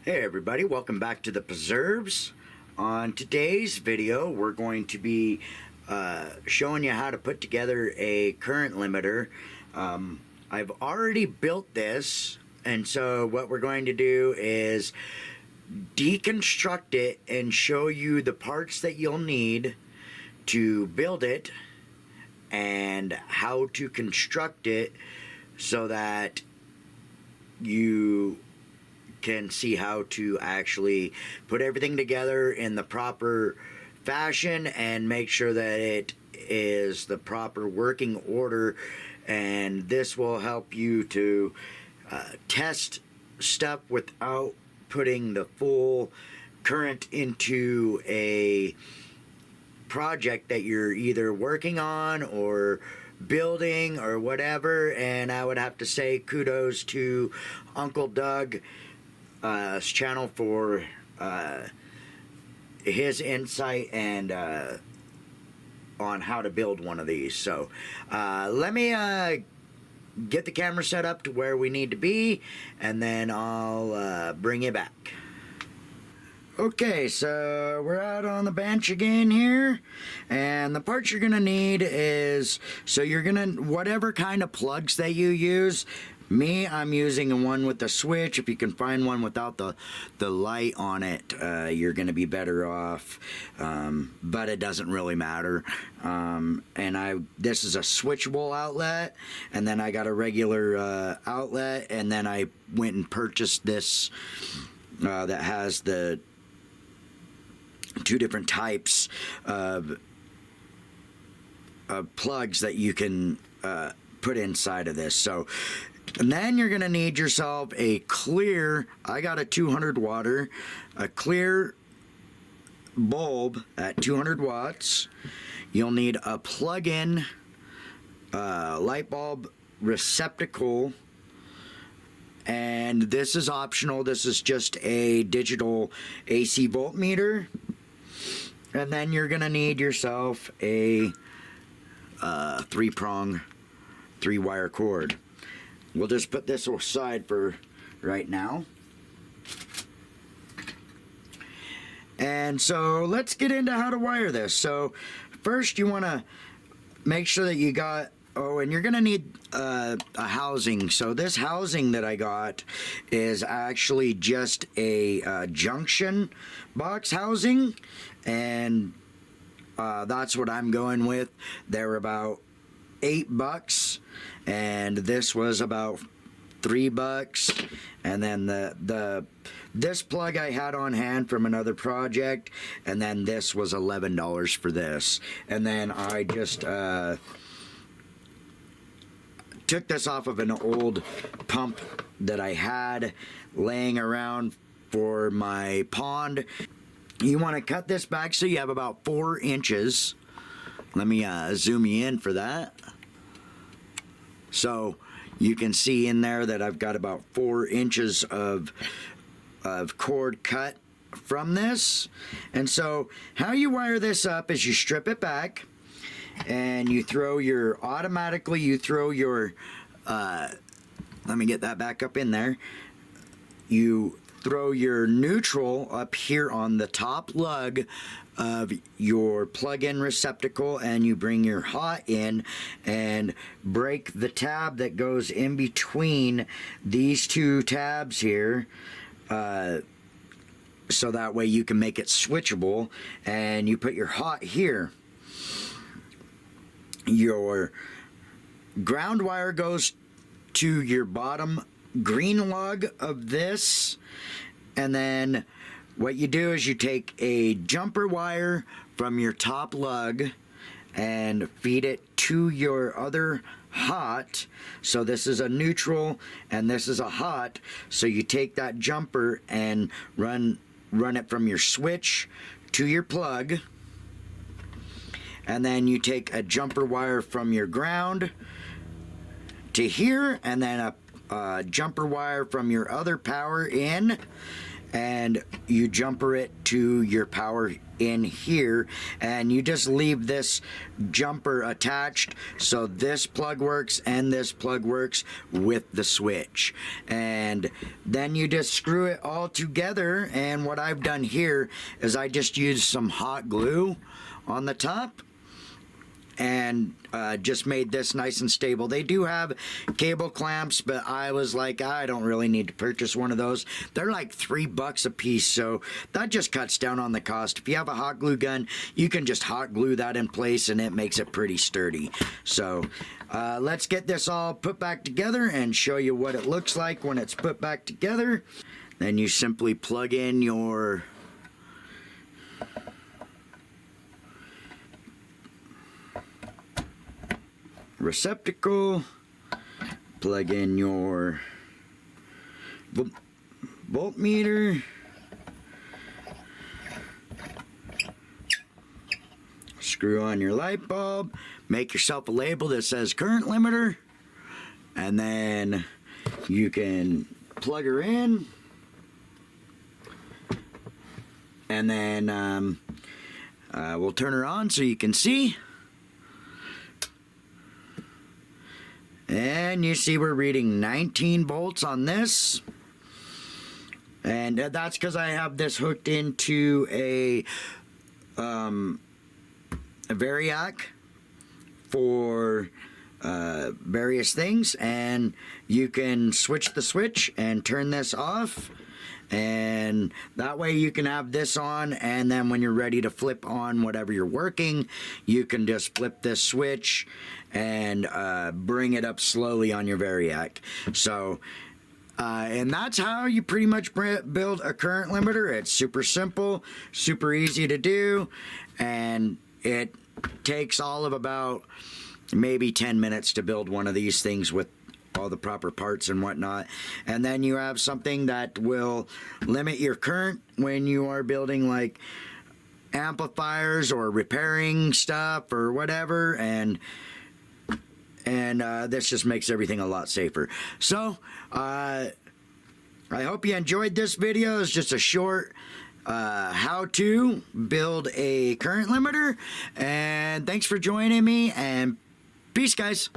Hey everybody, welcome back to the Preserves. On today's video, we're going to be showing you how to put together a current limiter. I've already built this, and so what we're going to do is deconstruct it and show you the parts that you'll need to build it and how to construct it so that you can see how to actually put everything together in the proper fashion and make sure that it is the proper working order. And this will help you to test stuff without putting the full current into a project that you're either working on or building or whatever. And I would have to say kudos to Uncle Doug channel for his insight and on how to build one of these. So let me get the camera set up to where we need to be, and then I'll bring you back. Okay, so we're out on the bench again here, and the parts you're gonna need is, so you're gonna, whatever kind of plugs that you use. Me, I'm using one with the switch. If you can find one without the light on it, you're going to be better off, but it doesn't really matter. And this is a switchable outlet, and then I got a regular outlet, and then I went and purchased this that has the two different types of plugs that you can put inside of this. So, and then you're going to need yourself a clear, I got a 200 water, a clear bulb at 200 watts. You'll need a plug-in light bulb receptacle, and this is optional. This is just a digital AC voltmeter. And then you're going to need yourself a 3-prong 3-wire cord. We'll just put this aside for right now. And so let's get into how to wire this. So first you want to make sure that you got, and you're going to need a housing. So this housing that I got is actually just a junction box housing, and that's what I'm going with. They're about $8, and this was about $3. And then this plug I had on hand from another project, and then this was $11 for this. And then I just took this off of an old pump that I had laying around for my pond. You want to cut this back so you have about 4 inches. Let me zoom you in for that. So you can see in there that I've got about 4 inches of cord cut from this. And so how you wire this up is you strip it back, and you throw your, automatically you throw your, let me get that back up in there. You throw your neutral up here on the top lug of your plug-in receptacle, and you bring your hot in and break the tab that goes in between these two tabs here, so that way you can make it switchable. And you put your hot here. Your ground wire goes to your bottom green lug of this, and then what you do is you take a jumper wire from your top lug and feed it to your other hot. So this is a neutral and this is a hot. So you take that jumper and run it from your switch to your plug. And then you take a jumper wire from your ground to here, and then jumper wire from your other power in, and you jumper it to your power in here, and you just leave this jumper attached so this plug works and this plug works with the switch. And then you just screw it all together, and what I've done here is I just used some hot glue on the top and just made this nice and stable. They do have cable clamps, but I was like, I don't really need to purchase one of those. They're like $3 a piece, so that just cuts down on the cost. If you have a hot glue gun, you can just hot glue that in place and it makes it pretty sturdy. So let's get this all put back together and show you what it looks like when it's put back together. Then you simply plug in your receptacle, plug in your voltmeter, screw on your light bulb, make yourself a label that says current limiter, and then you can plug her in, and then we'll turn her on so you can see. And you see we're reading 19 volts on this. And that's because I have this hooked into a variac for various things. And you can switch the switch and turn this off. And that way you can have this on, and then when you're ready to flip on whatever you're working, you can just flip this switch and bring it up slowly on your variac. So and that's how you pretty much build a current limiter. It's super simple, super easy to do, and it takes all of about maybe 10 minutes to build one of these things with all the proper parts and whatnot. And then you have something that will limit your current when you are building like amplifiers or repairing stuff or whatever, and this just makes everything a lot safer. So I hope you enjoyed this video. It's just a short how to build a current limiter, and thanks for joining me, and peace, guys.